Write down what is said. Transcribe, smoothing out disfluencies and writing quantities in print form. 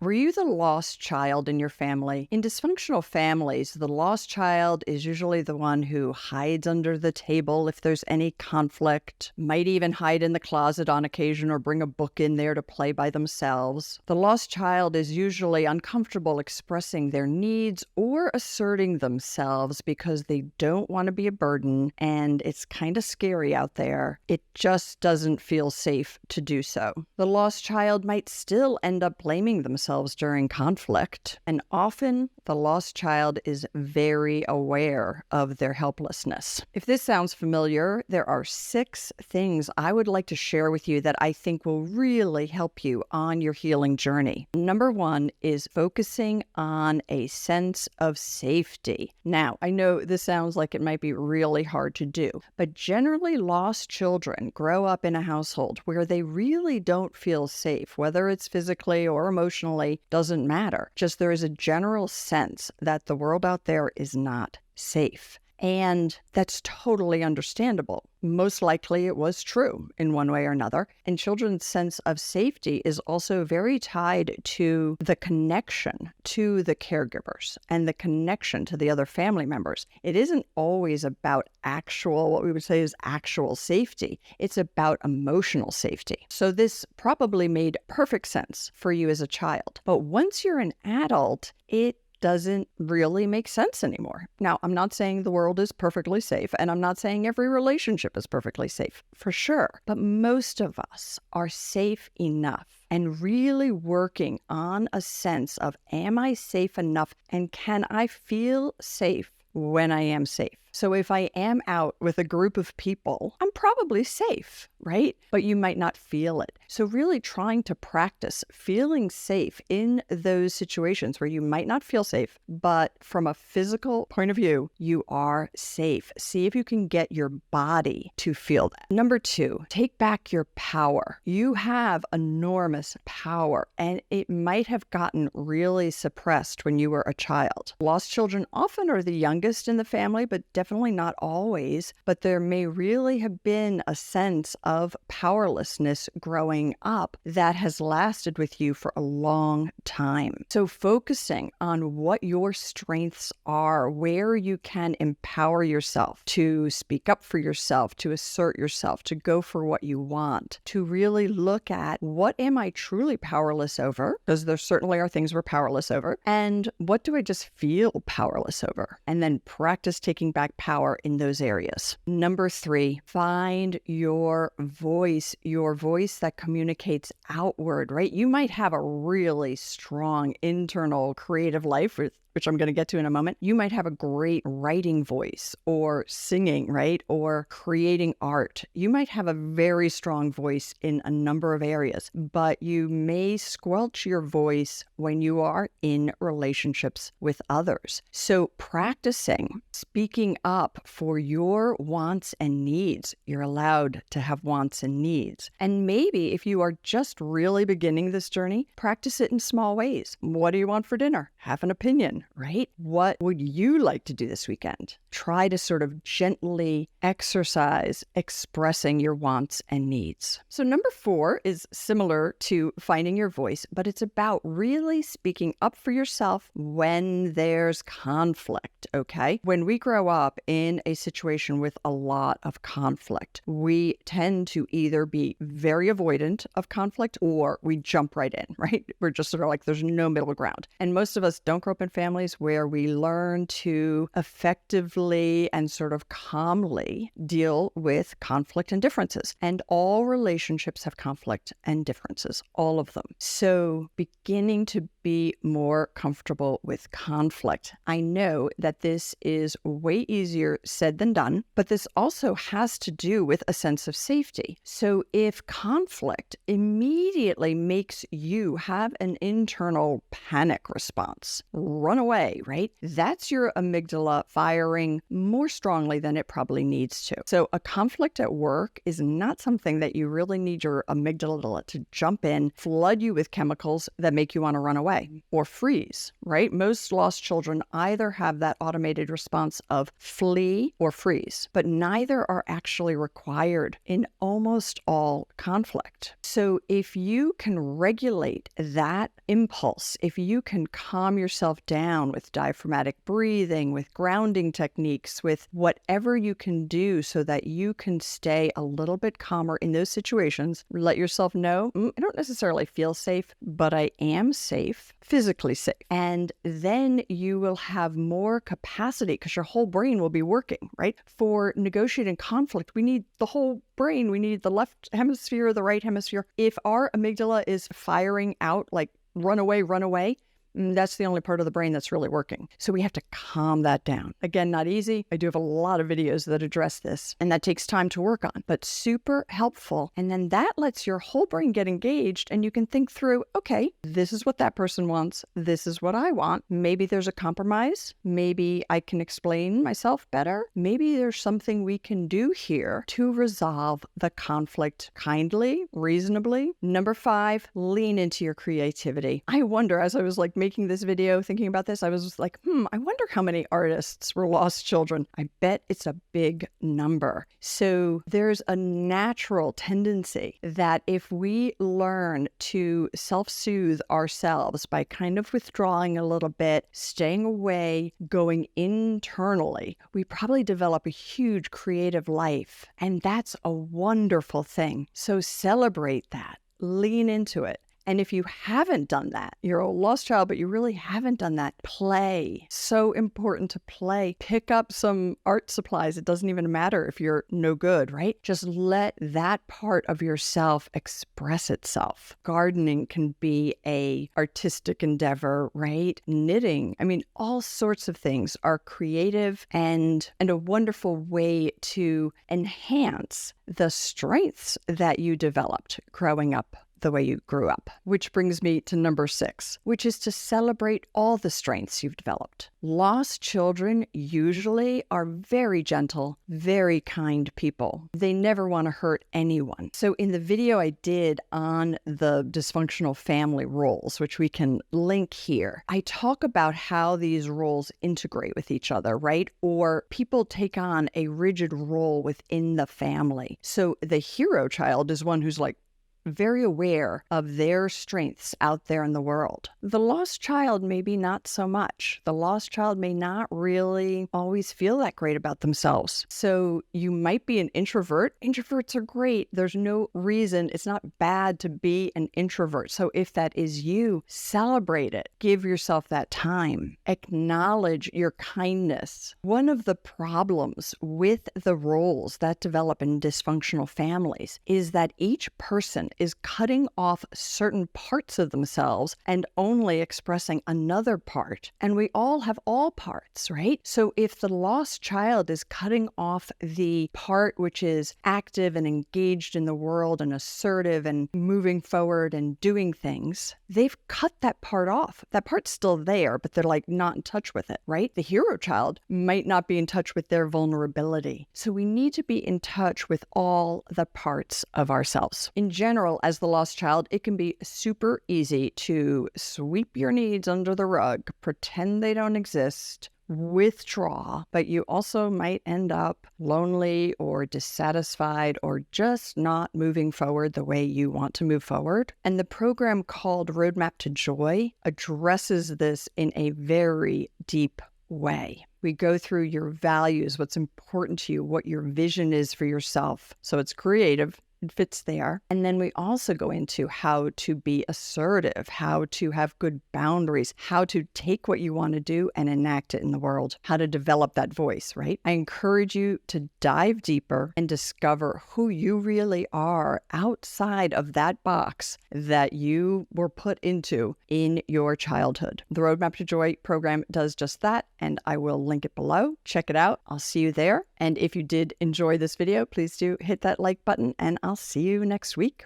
Were you the lost child in your family? In dysfunctional families, the lost child is usually the one who hides under the table if there's any conflict, might even hide in the closet on occasion or bring a book in there to play by themselves. The lost child is usually uncomfortable expressing their needs or asserting themselves because they don't want to be a burden and it's kind of scary out there. It just doesn't feel safe to do so. The lost child might still end up blaming themselves during conflict, and often the lost child is very aware of their helplessness. If this sounds familiar, there are 6 things I would like to share with you that I think will really help you on your healing journey. Number 1 is focusing on a sense of safety. Now, I know this sounds like it might be really hard to do, but generally lost children grow up in a household where they really don't feel safe, whether it's physically or emotionally, doesn't matter. Just there is a general sense that the world out there is not safe. And that's totally understandable. Most likely it was true in one way or another. And children's sense of safety is also very tied to the connection to the caregivers and the connection to the other family members. It isn't always about actual, what we would say is actual safety. It's about emotional safety. So this probably made perfect sense for you as a child. But once you're an adult, it doesn't really make sense anymore. Now, I'm not saying the world is perfectly safe, and I'm not saying every relationship is perfectly safe, for sure. But most of us are safe enough and really working on a sense of, am I safe enough and can I feel safe when I am safe? So if I am out with a group of people, I'm probably safe, right? But you might not feel it. So really trying to practice feeling safe in those situations where you might not feel safe, but from a physical point of view, you are safe. See if you can get your body to feel that. Number 2, take back your power. You have enormous power, and it might have gotten really suppressed when you were a child. Lost children often are the youngest in the family, but definitely not always, but there may really have been a sense of powerlessness growing up that has lasted with you for a long time. So focusing on what your strengths are, where you can empower yourself to speak up for yourself, to assert yourself, to go for what you want, to really look at what am I truly powerless over, because there certainly are things we're powerless over, and what do I just feel powerless over? And then practice taking back power in those areas. Number 3, find your voice that communicates outward, right? You might have a really strong internal creative life, which I'm going to get to in a moment. You might have a great writing voice or singing, right? Or creating art. You might have a very strong voice in a number of areas, but you may squelch your voice when you are in relationships with others. So practicing speaking up for your wants and needs. You're allowed to have wants and needs. And maybe if you are just really beginning this journey, practice it in small ways. What do you want for dinner? Have an opinion, right? What would you like to do this weekend? Try to sort of gently exercise expressing your wants and needs. So number 4 is similar to finding your voice, but it's about really speaking up for yourself when there's conflict, okay? When we grow up in a situation with a lot of conflict, we tend to either be very avoidant of conflict or we jump right in, right? We're just sort of like, there's no middle ground. And most of us don't grow up in families where we learn to effectively and sort of calmly deal with conflict and differences. And all relationships have conflict and differences, all of them. So beginning to be more comfortable with conflict. I know that this is way easier said than done, but this also has to do with a sense of safety. So if conflict immediately makes you have an internal panic response, run away, right? That's your amygdala firing more strongly than it probably needs to. So a conflict at work is not something that you really need your amygdala to jump in, flood you with chemicals that make you want to run away or freeze, right? Most lost children either have that automated response of flee or freeze, but neither are actually required in almost all conflict. So if you can regulate that impulse, if you can calm yourself down with diaphragmatic breathing, with grounding techniques, with whatever you can do so that you can stay a little bit calmer in those situations, let yourself know, I don't necessarily feel safe, but I am safe, physically safe. And then you will have more capacity because your whole brain will be working, right? For negotiating conflict, we need the whole brain. We need the left hemisphere, the right hemisphere. If our amygdala is firing out like run away, that's the only part of the brain that's really working. So we have to calm that down. Again, not easy. I do have a lot of videos that address this, and that takes time to work on, but super helpful. And then that lets your whole brain get engaged, and you can think through, okay, this is what that person wants. This is what I want. Maybe there's a compromise. Maybe I can explain myself better. Maybe there's something we can do here to resolve the conflict kindly, reasonably. Number 5, lean into your creativity. I wonder, as I was making this video, thinking about this, I was like, I wonder how many artists were lost children. I bet it's a big number. So there's a natural tendency that if we learn to self-soothe ourselves by kind of withdrawing a little bit, staying away, going internally, we probably develop a huge creative life. And that's a wonderful thing. So celebrate that. Lean into it. And if you haven't done that, you're a lost child, but you really haven't done that, play. So important to play. Pick up some art supplies. It doesn't even matter if you're no good, right? Just let that part of yourself express itself. Gardening can be a artistic endeavor, right? Knitting. I mean, all sorts of things are creative and a wonderful way to enhance the strengths that you developed growing up the way you grew up. Which brings me to number 6, which is to celebrate all the strengths you've developed. Lost children usually are very gentle, very kind people. They never want to hurt anyone. So in the video I did on the dysfunctional family roles, which we can link here, I talk about how these roles integrate with each other, right? Or people take on a rigid role within the family. So the hero child is one who's very aware of their strengths out there in the world. The lost child maybe not so much. The lost child may not really always feel that great about themselves. So you might be an introvert. Introverts are great. There's no reason. It's not bad to be an introvert. So if that is you, celebrate it. Give yourself that time. Acknowledge your kindness. One of the problems with the roles that develop in dysfunctional families is that each person is cutting off certain parts of themselves and only expressing another part. And we all have all parts, right? So if the lost child is cutting off the part which is active and engaged in the world and assertive and moving forward and doing things, they've cut that part off. That part's still there, but they're not in touch with it, right? The hero child might not be in touch with their vulnerability. So we need to be in touch with all the parts of ourselves. In general, as the lost child, it can be super easy to sweep your needs under the rug, pretend they don't exist, withdraw, but you also might end up lonely or dissatisfied or just not moving forward the way you want to move forward. And the program called Roadmap to Joy addresses this in a very deep way. We go through your values, what's important to you, what your vision is for yourself. So it's creative. It fits there. And then we also go into how to be assertive, how to have good boundaries, how to take what you want to do and enact it in the world, how to develop that voice, right? I encourage you to dive deeper and discover who you really are outside of that box that you were put into in your childhood. The Roadmap to Joy program does just that, and I will link it below. Check it out. I'll see you there. And if you did enjoy this video, please do hit that like button, and I'll see you next week.